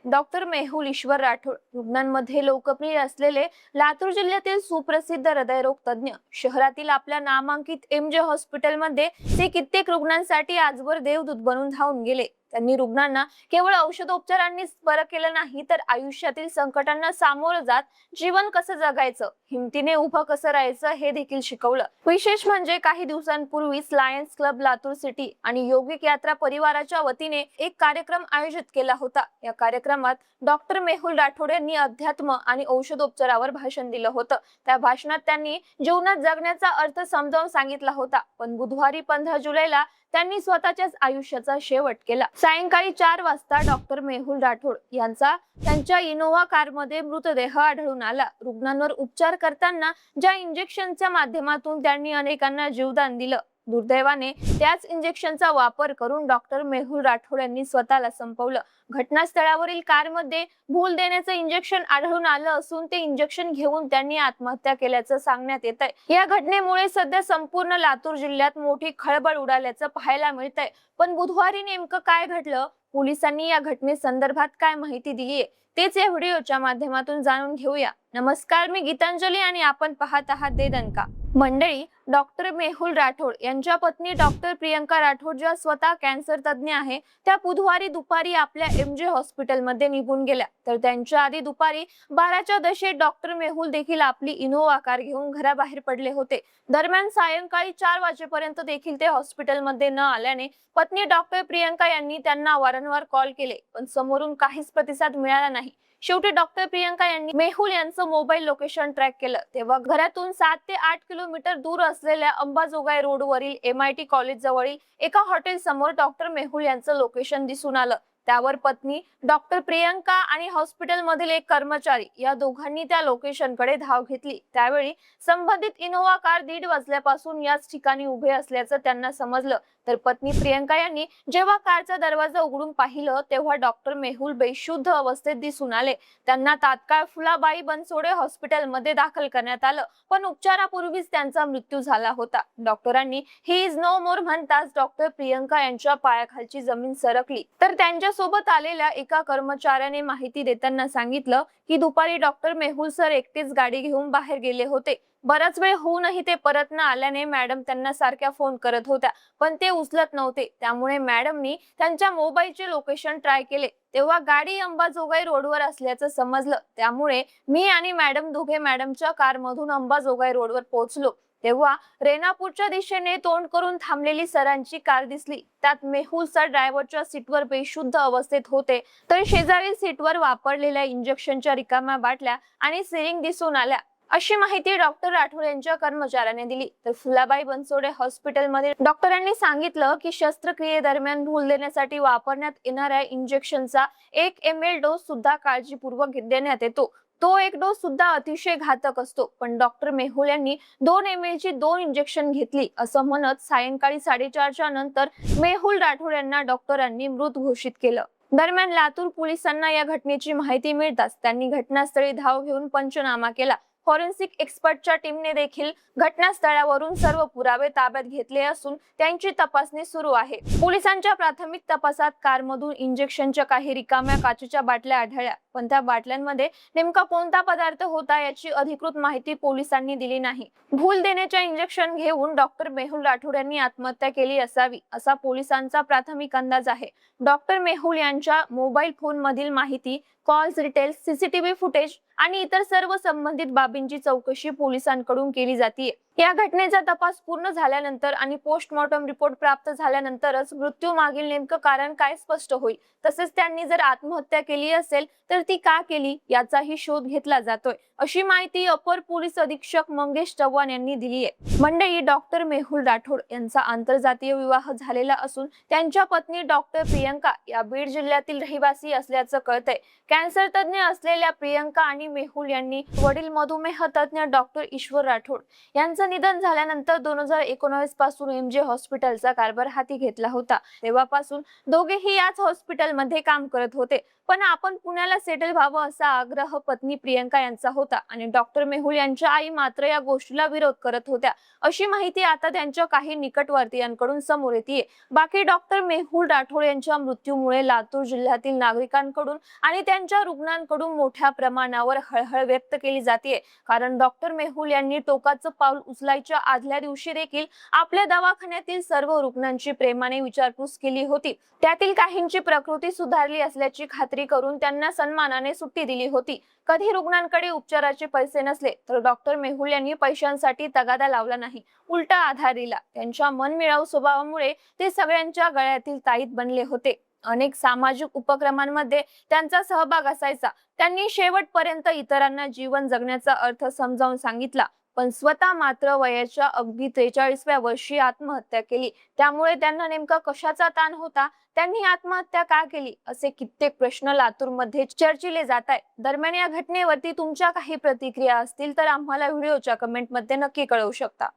Doctor Mehul ईश्वर राठोड रुग्णांमध्ये लोकप्रिय असलेले लातूर जिल्ह्यातील सुप्रसिद्ध हृदयरोग तज्ञ शहरातील आपल्या नामांकित एमजे हॉस्पिटलमध्ये ते कित्येक रुग्णांसाठी आजवर देवदूत बनून धावून गेले। त्यांनी रुग्णांना केवळ औषधोपचारांनीच बरं केलं नाही, तर आयुष्यातील संकटांना सामोरं जात जीवन कसं जगायचं, हिमतीने उभं कसं राहायचं हे देखील शिकवलं। विशेष म्हणजे काही दिवसांपूर्वीच लायन्स क्लब लातूर सिटी आणि योगिक यात्रा परिवाराच्या वतीने एक कार्यक्रम आयोजित केला होता। या कार्यक्रमात डॉक्टर मेहुल राठोड यांनी अध्यात्म आणि औषधोपचारावर भाषण दिलं होतं। त्या भाषणात त्यांनी जीवनात जगण्याचा अर्थ समजावून सांगितला होता। पण बुधवारी 15 जुलैला त्यांनी स्वतःच्याच आयुष्याचा शेवट केला। सायंकाळी 4 वाजता डॉक्टर मेहुल राठोड यांचा त्यांच्या इनोव्हा कारमध्ये मृतदेह आढळून आला। रुग्णांवर उपचार करताना ज्या इंजेक्शनच्या माध्यमातून त्यांनी अनेकांना जीवदान दिलं, दुर्दैवाने त्याच इंजेक्शनचा वापर करून डॉक्टर मेहुल राठोड यांनी स्वतःला संपवलं। घटनास्थळावरील कारमध्ये भूल देण्याचं इंजेक्शन आढळून आलं असून ते इंजेक्शन घेऊन त्यांनी आत्महत्या केल्याचं सांगण्यात येत आहे। या घटनेमुळे सध्या संपूर्ण लातूर जिल्ह्यात मोठी खळबळ उडाल्याचं पाहायला मिळतंय। पण बुधवारी नेमकं काय घडलं, पोलिसांनी या घटनेसंदर्भात काय माहिती दिली आहे, तेच या व्हिडिओच्या माध्यमातून जाणून घेऊया। नमस्कार, मी गीतांजली आणि आपण पाहत आहात दे दणका। मंडळी, डॉक्टर मेहुल राठोड यांच्या पत्नी डॉक्टर प्रियंका राठोड, ज्या स्वतः कॅन्सर तज्ञ आहे, त्या बुधवारी दुपारी आपल्या एमजे हॉस्पिटलमध्ये निघून गेल्या। तर त्यांच्या आधी दुपारी 12च्या दशेत डॉक्टर मेहुल देखील आपली इनोव्हा कार घेऊन घराबाहेर पडले होते। दरम्यान सायंकाळी 4 वाजेपर्यंत देखील ते हॉस्पिटलमध्ये न आल्याने पत्नी डॉक्टर प्रियंका यांनी त्यांना वारंवार कॉल केले, पण समोरून काहीच प्रतिसाद मिळाला नाही। शेवटी डॉक्टर प्रियंका यांनी मेहुल यांचं मोबाईल लोकेशन ट्रॅक केलं, तेव्हा घरातून 7 ते 8 किलोमीटर दूर असलेल्या अंबाजोगाई रोडवरील MIT कॉलेज जवळील एका हॉटेल समोर डॉक्टर मेहुल यांचं लोकेशन दिसून आलं। त्यावर पत्नी डॉक्टर प्रियंका आणि हॉस्पिटलमधील एक कर्मचारी या दोघांनी त्या लोकेशनकडे धाव घेतली। त्यावेळी संबंधित इनोव्हा कार 1:30 वाजल्यापासून याच ठिकाणी उभे असल्याचं त्यांना समजलं। तर पत्नी प्रियंका यांनी जेव्हा कारचा दरवाजा उघडून पाहिलं, तेव्हा डॉक्टर मेहुल बेशुद्ध अवस्थेत दिसून आले। त्यांना तात्काळ फुलाबाई बनसोडे हॉस्पिटलमध्ये दाखल करण्यात आलं, पण उपचारापूर्वीच त्यांचा मृत्यू झाला होता। डॉक्टरांनी ही इज नो मोर म्हणताच डॉक्टर प्रियंका यांच्या पायाखालची जमीन सरकली। तर त्यांच्या सोबत आलेल्या एका कर्मचाऱ्याने माहिती देताना सांगितलं की दुपारी डॉक्टर मेहुल सर एकटेच गाडी घेऊन बाहेर गेले होते। बराच वेळ होऊनही ते परत न आल्याने मॅडम त्यांना सारख्या फोन करत होत्या, पण ते उचलत नव्हते। त्यामुळे मॅडमनी त्यांच्या मोबाईलचे लोकेशन ट्राय केले, तेव्हा गाडी अंबाजोगाई रोडवर असल्याचं समजलं। त्यामुळे मी आणि मॅडम दोघे मॅडमच्या कारमधून अंबाजोगाई रोडवर पोहोचलो, तेव्हा रेणापूरच्या दिशेने तोंड करून थांबलेली सरांची कार दिसली। त्यात मेहुल सर ड्रायव्हरच्या सीटवर बेशुद्ध अवस्थेत होते, तर शेजारील सीटवर वापरलेल्या इंजेक्शनच्या रिकाम्या बाटल्या आणि सिरिंज दिसून आल्या, अशी माहिती डॉक्टर राठोड यांच्या कर्मचाऱ्याने दिली। तर फुलाबाई बनसोडे हॉस्पिटलमध्ये डॉक्टरांनी सांगितलं की शस्त्रक्रियेदरम्यान भूल देण्यासाठी वापरण्यात येणाऱ्या इंजेक्शनचा 1 ml डोस सुद्धा काळजीपूर्वक देण्यात येतो। तो एक डोस सुद्धा अतिशय घातक असतो, पण डॉक्टर मेहुल यांनी 2 ml ची 2 इंजेक्शन घेतली, असं म्हणत सायंकाळी 4:30च्या नंतर मेहुल राठोड यांना डॉक्टरांनी मृत घोषित केलं। दरम्यान लातूर पोलिसांना या घटनेची माहिती मिळताच त्यांनी घटनास्थळी धाव घेऊन पंचनामा केला। फॉरेन्सिक एक्सपर्टच्या टीमने देखील घटनास्थळावरून सर्व पुरावे ताब्यात घेतले असून त्यांची तपासणी सुरू आहे। पोलिसांच्या प्राथमिक तपासात कारमधून इंजेक्शनच्या काही रिकाम्या काचेच्या बाटल्या आढळल्या, पण त्या बाटल्यांमध्ये नेमका कोणता पदार्थ होता याची अधिकृत माहिती पोलिसांनी दिली नाही। भूल देण्याच्या इंजेक्शन घेऊन डॉक्टर मेहुल राठोड यांनी आत्महत्या केली असावी, असा पोलिसांचा प्राथमिक अंदाज आहे। डॉक्टर मेहुल यांच्या मोबाईल फोन मधील माहिती, कॉल्स डिटेल्स, CCTV फुटेज आणि इतर सर्व संबंधित बाबींची चौकशी पोलिसांकडून केली जाते। या घटनेचा तपास पूर्ण झाल्यानंतर आणि पोस्टमॉर्टम रिपोर्ट प्राप्त झाल्यानंतरच मृत्यू मागील नेमकं कारण काय स्पष्ट होईल। तसेच त्यांनी जर आत्महत्या केली असेल तर ती का केली याचाही शोध घेतला जातोय, अशी माहिती अपर पोलीस अधीक्षक मंगेश चव्हाण यांनी दिली आहे। मंडळी, डॉक्टर मेहुल राठोड यांचा आंतरजातीय विवाह झालेला असून त्यांच्या पत्नी डॉक्टर प्रियंका या बीड जिल्ह्यातील रहिवासी असल्याचं कळतंय। कॅन्सर तज्ञ असलेल्या प्रियंका आणि मेहुल यांनी वडील मधुमेह तज्ञ डॉक्टर ईश्वर राठोड यांचं निधन झाल्यानंतर 2019 पासून एमजे हॉस्पिटलचा कारभार हाती घेतला होता। तेव्हापासून दोघेही याच हॉस्पिटलमध्ये काम करत होते। पण आपण पुण्याला सेटल व्हावं असा आग्रह पत्नी प्रियंका यांचा होता आणि डॉक्टर मेहुल यांच्या आई मात्र या गोष्टीला विरोध करत होत्या, अशी माहिती आता त्यांच्या काही निकटवर्तीयांकडून समोर येते. बाकी डॉक्टर मेहुल राठोड यांच्या मृत्यूमुळे लातूर जिल्ह्यातील नागरिकांकडून आणि त्यांच्या रुग्णांकडून मोठ्या प्रमाणावर हळहळ व्यक्त केली जाते. कारण डॉक्टर मेहुल यांनी टोकाचं पाऊल उचलायच्या आदल्या दिवशी देखील आपल्या दवाखान्यातील सर्व रुग्णांची प्रेमाने विचारपूस केली होती. त्यातील काहींची प्रकृती सुधारली असल्याची खात्री करून त्यांना सन्मानाने सुट्टी दिली होती. कधी रुग्णांकडे उपचाराचे पैसे नसले तर डॉक्टर मेहुल यांनी पैशांसाठी तगादा लावला नाही, उलटा आधार दिला. त्यांच्या मनमिळावू स्वभावामुळे ते सगळ्यांच्या गळ्यातील ताईत बनले होते. अनेक सामाजिक उपक्रमांमध्ये त्यांचा सहभाग असायचा. त्यांनी शेवटपर्यंत इतरांना जीवन जगण्याचा अर्थ समजावून सांगितला, पण स्वतः मात्र वयाच्या अगदी 43व्या वर्षी आत्महत्या केली. त्यामुळे त्यांना नेमका कशाचा ताण होता, त्यांनी आत्महत्या का केली, असे कित्येक प्रश्न लातूरमध्ये चर्चिले जात आहेत. दरम्यान या घटनेवरती तुमच्या काही प्रतिक्रिया असतील तर आम्हाला व्हिडिओच्या कमेंटमध्ये नक्की कळवू शकता.